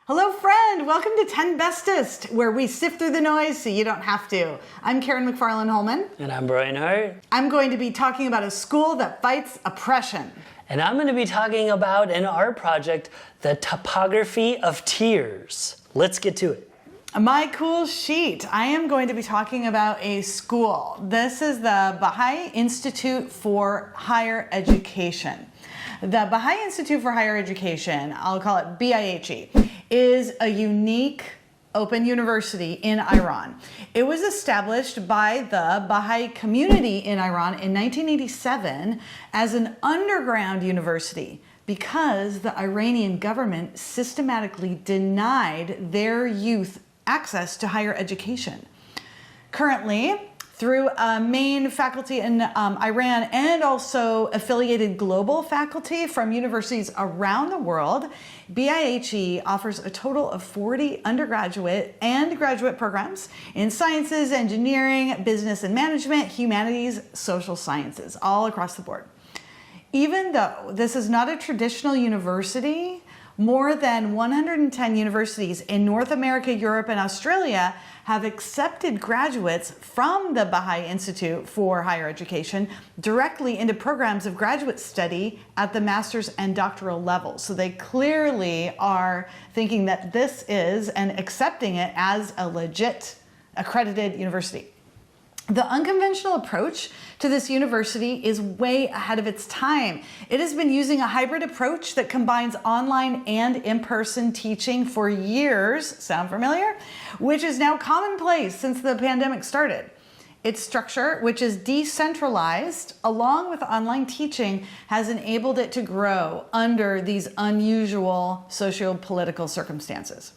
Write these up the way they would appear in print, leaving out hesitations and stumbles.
Hello friend, welcome to 10 Bestest, where we sift through the noise so you don't have to. I'm Karen McFarlane-Holman. And I'm Brian Hart. I'm going to be talking about a school that fights oppression. And I'm going to be talking about an art project, the Topography of Tears. Let's get to it. My cool sheet. I am going to be talking about a school. This is the Bahá'í Institute for Higher Education. The Bahá'í Institute for Higher Education, I'll call it BIHE, is a unique open university in Iran. It was established by the Baha'i community in Iran in 1987 as an underground university because the Iranian government systematically denied their youth access to higher education. Currently, through a main faculty in Iran and also affiliated global faculty from universities around the world, BIHE offers a total of 40 undergraduate and graduate programs in sciences, engineering, business and management, humanities, social sciences, all across the board. Even though this is not a traditional university, more than 110 universities in North America, Europe, and Australia have accepted graduates from the Baha'i Institute for Higher Education directly into programs of graduate study at the master's and doctoral level. So they clearly are thinking that this is and accepting it as a legit accredited university. The unconventional approach to this university is way ahead of its time. It has been using a hybrid approach that combines online and in-person teaching for years, sound familiar? Which is now commonplace since the pandemic started. Its structure, which is decentralized, along with online teaching, has enabled it to grow under these unusual socio-political circumstances.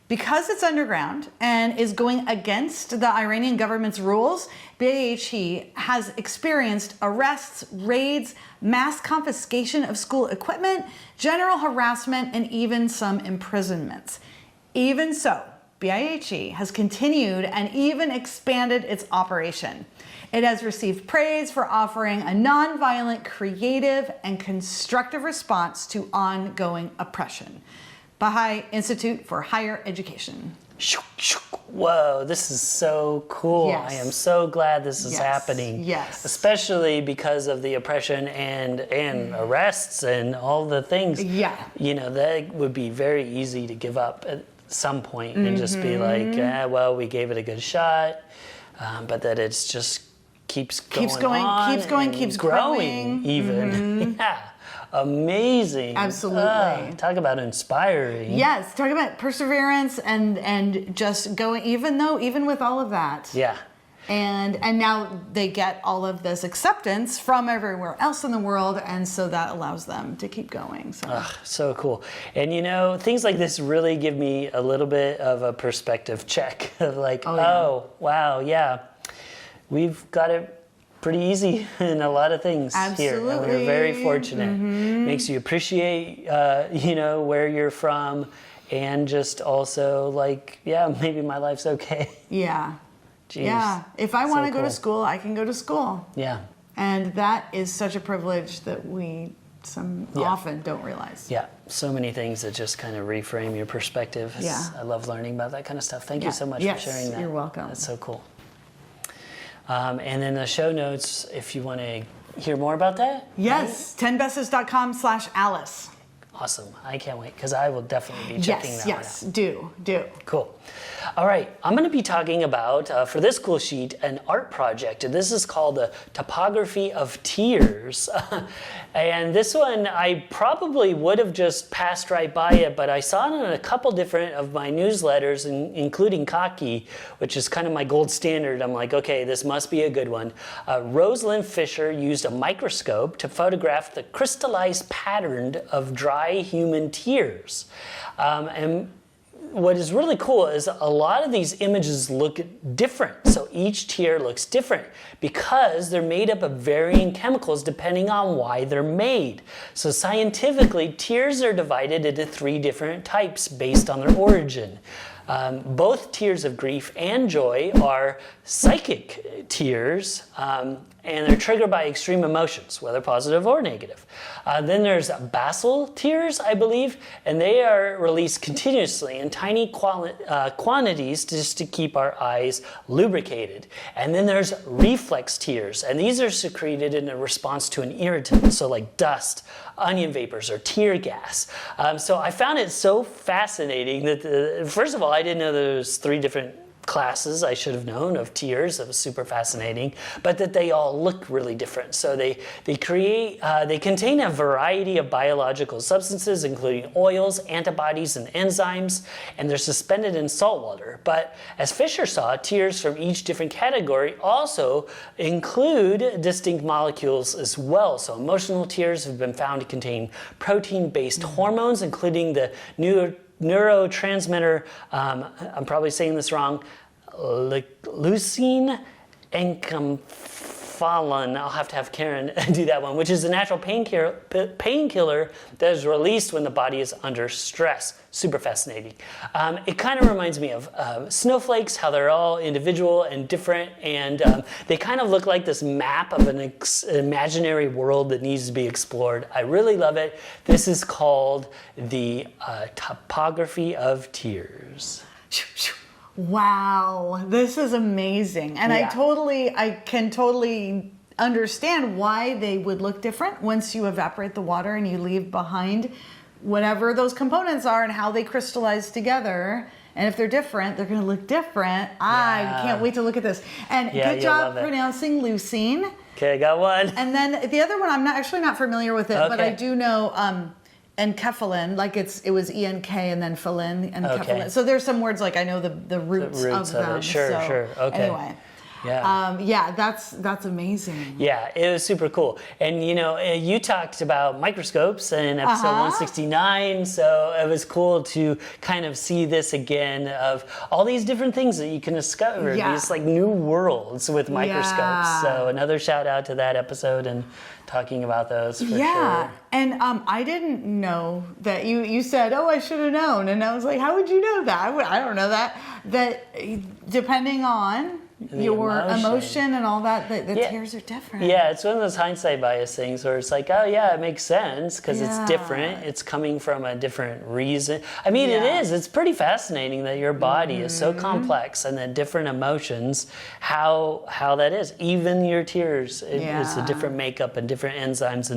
Because it's underground and is going against the Iranian government's rules, BIHE has experienced arrests, raids, mass confiscation of school equipment, general harassment, and even some imprisonments. Even so, BIHE has continued and even expanded its operation. It has received praise for offering a nonviolent, creative, and constructive response to ongoing oppression. Baha'i Institute for Higher Education. Whoa, this is so cool. Yes. I am so glad this is happening. Yes. Especially because of the oppression and arrests and all the things. Yeah. You know, that would be very easy to give up at some point and just be like, well, we gave it a good shot, but that it's just keeps going, keeps growing even. Yeah. Amazing. Absolutely. Talk about inspiring. Yes, talk about perseverance and just going, even with all of that. Yeah. And now they get all of this acceptance from everywhere else in the world, and so that allows them to keep going. So cool. And you know, things like this really give me a little bit of a perspective check of like, oh wow, yeah, we've got it pretty easy in a lot of things here, and we're very fortunate. Makes you appreciate, you know, where you're from, and just also like, yeah, maybe my life's okay. Yeah. Jeez. Yeah. If I want to go cool. to school, I can go to school. Yeah. And that is such a privilege that we often don't realize. Yeah. So many things that just kind of reframe your perspective. Yeah. I love learning about that kind of stuff. Thank you so much for sharing that. You're welcome. That's so cool. And in the show notes, if you want to hear more about that. Yes, 10bestest.com/Alice. Awesome. I can't wait, because I will definitely be checking that one out. Yes, do. Cool. All right, I'm going to be talking about, for this cool sheet, an art project. And this is called the Topography of Tears. And this one, I probably would have just passed right by it, but I saw it in a couple different of my newsletters, including Kaki, which is kind of my gold standard. I'm like, okay, this must be a good one. Rose-lynn Fisher used a microscope to photograph the crystallized pattern of dry human tears. And what is really cool is a lot of these images look different. So each tear looks different because they're made up of varying chemicals depending on why they're made. So scientifically, tears are divided into 3 different types based on their origin. Both tears of grief and joy are psychic tears, and they're triggered by extreme emotions, whether positive or negative. Then there's basal tears, I believe, and they are released continuously in tiny quantities just to keep our eyes lubricated. And then there's reflex tears, and these are secreted in a response to an irritant, so like dust, onion vapors, or tear gas. So I found it so fascinating that, first of all, I didn't know there was 3 different classes I should have known of tears. It was super fascinating, but that they all look really different. So they contain a variety of biological substances, including oils, antibodies, and enzymes, and they're suspended in salt water. But as Fisher saw, tears from each different category also include distinct molecules as well. So emotional tears have been found to contain protein-based hormones, including the neurotransmitter, I'm probably saying this wrong, leucine enkephalin. I'll have to have Karen do that one, which is a natural painkiller that is released when the body is under stress. Super fascinating. It kind of reminds me of snowflakes, how they're all individual and different, and they kind of look like this map of an imaginary world that needs to be explored. I really love it. This is called the Topography of Tears. Wow, this is amazing. And Yeah. I can totally understand why they would look different once you evaporate the water and you leave behind whatever those components are and how they crystallize together. And if they're different, they're going to look different. I can't wait to look at this. And Yeah, good you'll job love it. pronouncing leucine. Okay, I got one. And then the other one, I'm actually not familiar with it, but I Okay. do know enkephalin, like it was ENK and then phalin and Okay. enkephalin. So there's some words like I know the roots roots of of them. it. Sure, so, sure. Okay. Anyway. Yeah. That's amazing. Yeah, it was super cool. And you talked about microscopes in episode 169, so it was cool to kind of see this again of all these different things that you can discover, these like new worlds with microscopes. Yeah. So another shout out to that episode and talking about those for sure. And I didn't know that you said, oh, I should have known. And I was like, how would you know that? I don't know that depending on your emotion and all that, the tears are different. Yeah, it's one of those hindsight bias things where it's like, oh yeah, it makes sense because it's different. It's coming from a different reason. I mean, it is. It's pretty fascinating that your body is so complex and that different emotions, how that is. Even your tears, it's a different makeup and different enzymes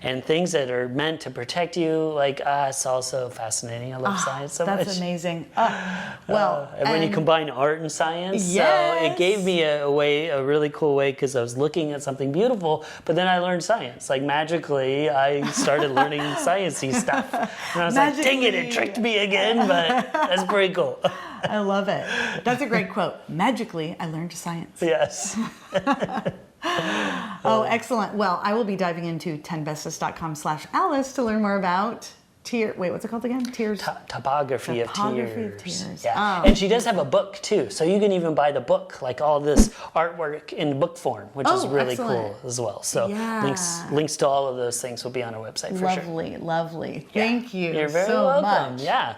and things that are meant to protect you. Like, it's also fascinating. I love science so much. That's amazing. And when you combine art and science, so it gave me a really cool way because I was looking at something beautiful, but then I learned science. Like magically, I started learning sciencey stuff, and I was like, "Dang it tricked me again!" But that's pretty cool. I love it. That's a great quote. Magically, I learned science. Yes. Oh, excellent. Well, I will be diving into 10bestest.com/Alice to learn more about what's it called again? Tears? Topography of Tears. Yeah. And she does have a book too, so you can even buy the book, like all this artwork in book form, which is really cool as well. So links to all of those things will be on our website for sure. Lovely. Thank you You're very so welcome. much. Yeah,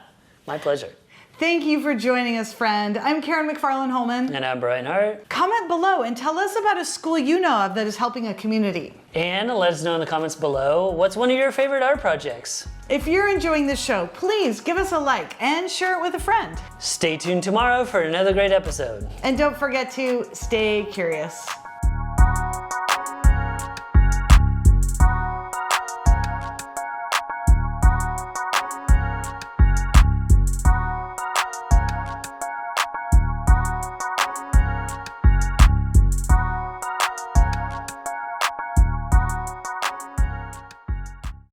my pleasure. Thank you for joining us, friend. I'm Karen McFarland-Holman. And I'm Brian Hart. Comment below and tell us about a school you know of that is helping a community. And let us know in the comments below, what's one of your favorite art projects? If you're enjoying this show, please give us a like and share it with a friend. Stay tuned tomorrow for another great episode. And don't forget to stay curious.